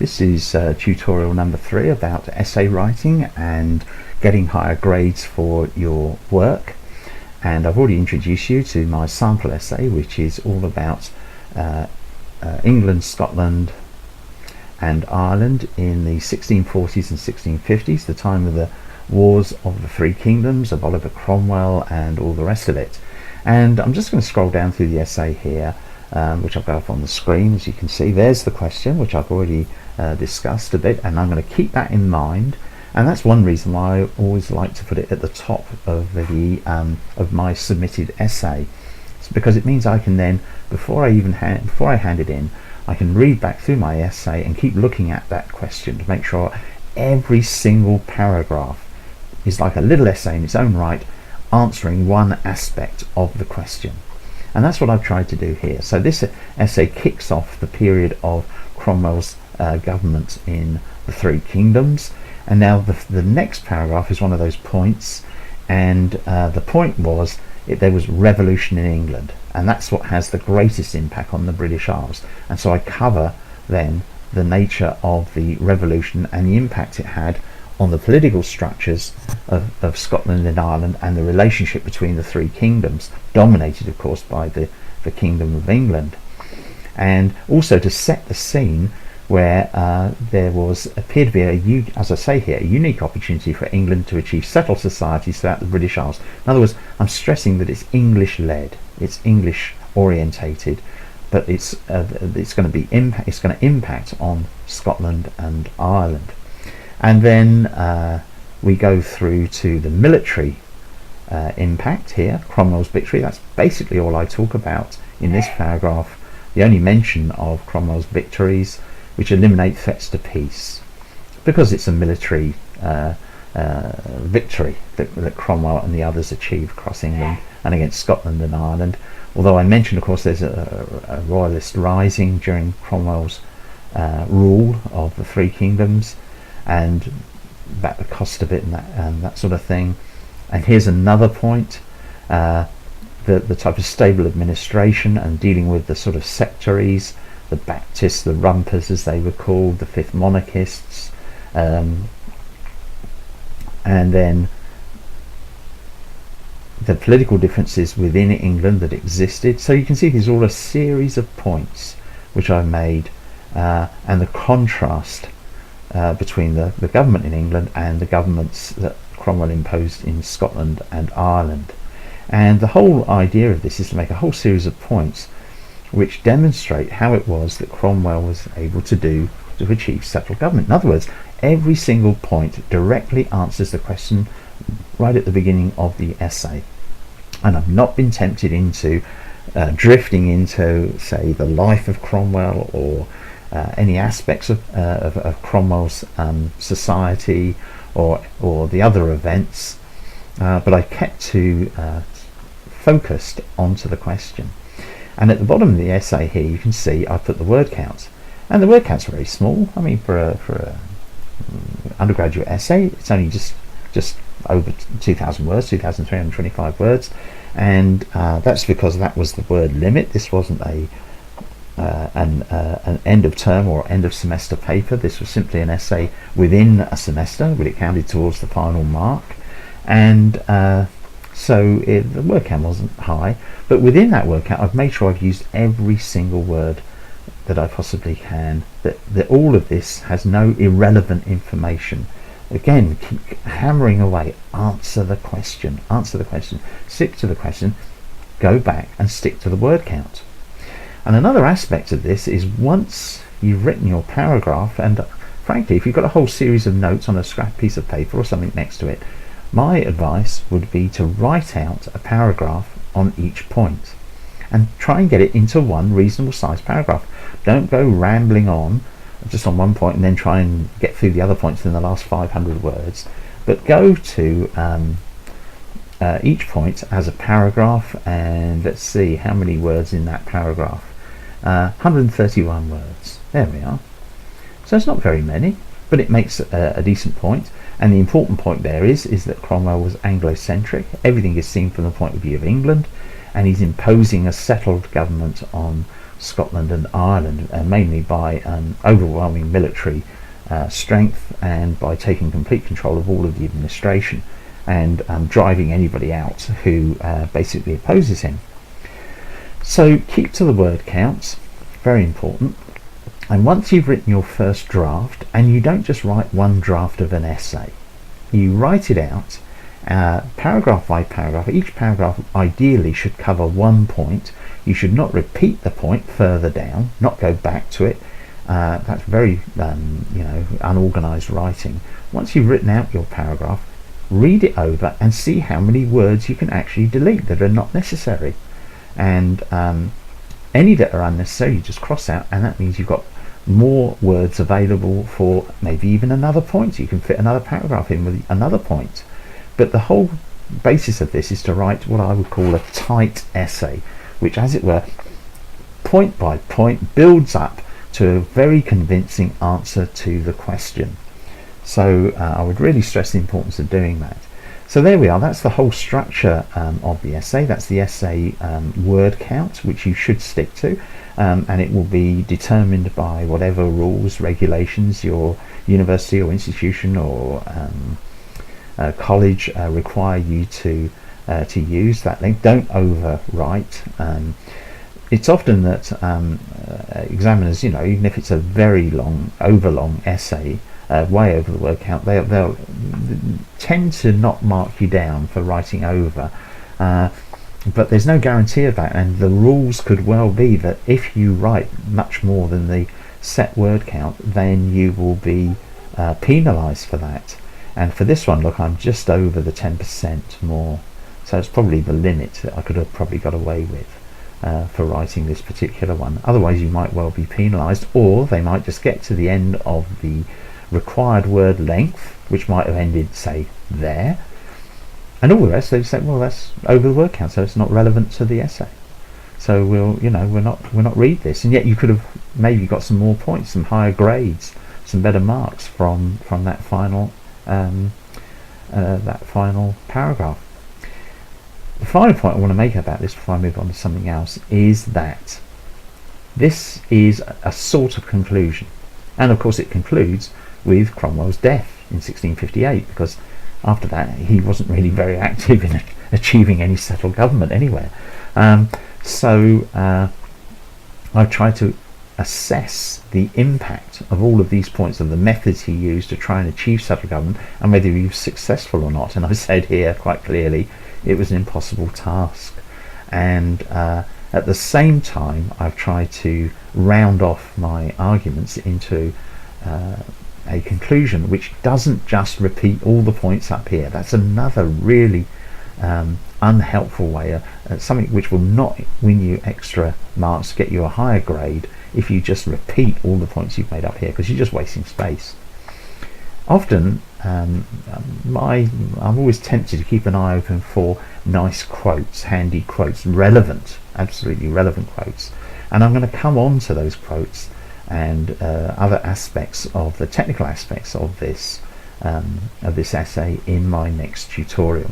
This is tutorial number 3 about essay writing and getting higher grades for your work. And I've already introduced you to my sample essay, which is all about England, Scotland and Ireland in the 1640s and 1650s, the time of the wars of the Three Kingdoms, of Oliver Cromwell and all the rest of it. And I'm just going to scroll down through the essay here, which I've got up on the screen. As you can see, there's the question, which I've already discussed a bit, and I'm going to keep that in mind. And that's one reason why I always like to put it at the top of the of my submitted essay. It's because it means I can then, before I hand it in, I can read back through my essay and keep looking at that question to make sure every single paragraph is like a little essay in its own right, answering one aspect of the question. And that's what I've tried to do here. So this essay kicks off the period of Cromwell's government in the Three Kingdoms, and now the next paragraph is one of those points, and the point was there was revolution in England, and that's what has the greatest impact on the British Isles. And so I cover then the nature of the revolution and the impact it had on the political structures of Scotland and Ireland, and the relationship between the three kingdoms, dominated of course by the Kingdom of England. And also to set the scene where there appeared to be, as I say here, a unique opportunity for England to achieve settled societies throughout the British Isles. In other words, I'm stressing that it's English-led, it's English-orientated, but it's going to impact on Scotland and Ireland. And then we go through to the military impact here, Cromwell's victory. That's basically all I talk about in this paragraph. The only mention of Cromwell's victories, which eliminate threats to peace, because it's a military victory that Cromwell and the others achieved across England and against Scotland and Ireland. Although I mentioned, of course, there's a royalist rising during Cromwell's rule of the Three Kingdoms, and about the cost of it and that sort of thing. And here's another point, the type of stable administration and dealing with the sort of sectaries, the Baptists, the Rumpers as they were called, the Fifth Monarchists, and then the political differences within England that existed. So you can see there's all a series of points which I made, and the contrast between the government in England and the governments that Cromwell imposed in Scotland and Ireland. And the whole idea of this is to make a whole series of points which demonstrate how it was that Cromwell was able to achieve settled government. In other words, every single point directly answers the question right at the beginning of the essay. And I've not been tempted into drifting into, say, the life of Cromwell or any aspects of Cromwell's society or the other events, but I kept focused onto the question. And at the bottom of the essay here, you can see I put the word count, and the word count's very small. I mean, for a undergraduate essay, it's only just over 2,000 words, 2,325 words, and that's because that was the word limit. This wasn't an end of term or end of semester paper. This was simply an essay within a semester, but it counted towards the final mark. And so the word count wasn't high, but within that word count I've made sure I've used every single word that I possibly can, that all of this has no irrelevant information. Again, keep hammering away, answer the question, stick to the question, go back and stick to the word count. And another aspect of this is, once you've written your paragraph, and frankly if you've got a whole series of notes on a scrap piece of paper or something next to it, my advice would be to write out a paragraph on each point and try and get it into one reasonable sized paragraph. Don't go rambling on just on one point and then try and get through the other points in the last 500 words, but go to each point as a paragraph, and let's see how many words in that paragraph. 131 words. There we are. So it's not very many, but it makes a decent point. And the important point there is that Cromwell was Anglo-centric. Everything is seen from the point of view of England, and he's imposing a settled government on Scotland and Ireland, mainly by overwhelming military strength and by taking complete control of all of the administration and driving anybody out who basically opposes him. So keep to the word counts, very important. And once you've written your first draft, and you don't just write one draft of an essay, you write it out paragraph by paragraph. Each paragraph ideally should cover one point. You should not repeat the point further down, not go back to it. That's very unorganized writing. Once you've written out your paragraph, read it over and see how many words you can actually delete that are not necessary, and any that are unnecessary you just cross out, and that means you've got more words available for maybe even another point. You can fit another paragraph in with another point. But the whole basis of this is to write what I would call a tight essay, which, as it were, point by point builds up to a very convincing answer to the question. So I would really stress the importance of doing that. So there we are, that's the whole structure of the essay. That's the essay word count, which you should stick to, and it will be determined by whatever rules, regulations your university or institution or college require you to use that length. Don't overwrite. It's often that examiners, even if it's a very long, overlong essay, way over the word count, they'll tend to not mark you down for writing over, but there's no guarantee of that, and the rules could well be that if you write much more than the set word count, then you will be penalised for that. And for this one, look, I'm just over the 10% more, so it's probably the limit that I could have probably got away with for writing this particular one. Otherwise you might well be penalised, or they might just get to the end of the required word length, which might have ended, say, there, and all the rest they say, well, that's over the word count, so it's not relevant to the essay, so we'll not read this. And yet you could have maybe got some more points, some higher grades, some better marks from that final paragraph. The final point I want to make about this before I move on to something else is that this is a sort of conclusion, and of course it concludes with Cromwell's death in 1658, because after that he wasn't really very active in achieving any settled government anywhere. So I've tried to assess the impact of all of these points, of the methods he used to try and achieve settled government, and whether he was successful or not. And I've said here quite clearly it was an impossible task, and at the same time I've tried to round off my arguments into a conclusion which doesn't just repeat all the points up here. That's another really unhelpful way, something which will not win you extra marks, get you a higher grade, if you just repeat all the points you've made up here, because you're just wasting space. Often I'm always tempted to keep an eye open for nice quotes, handy quotes, relevant, absolutely relevant quotes, and I'm going to come on to those quotes and other aspects of the technical aspects of this essay in my next tutorial.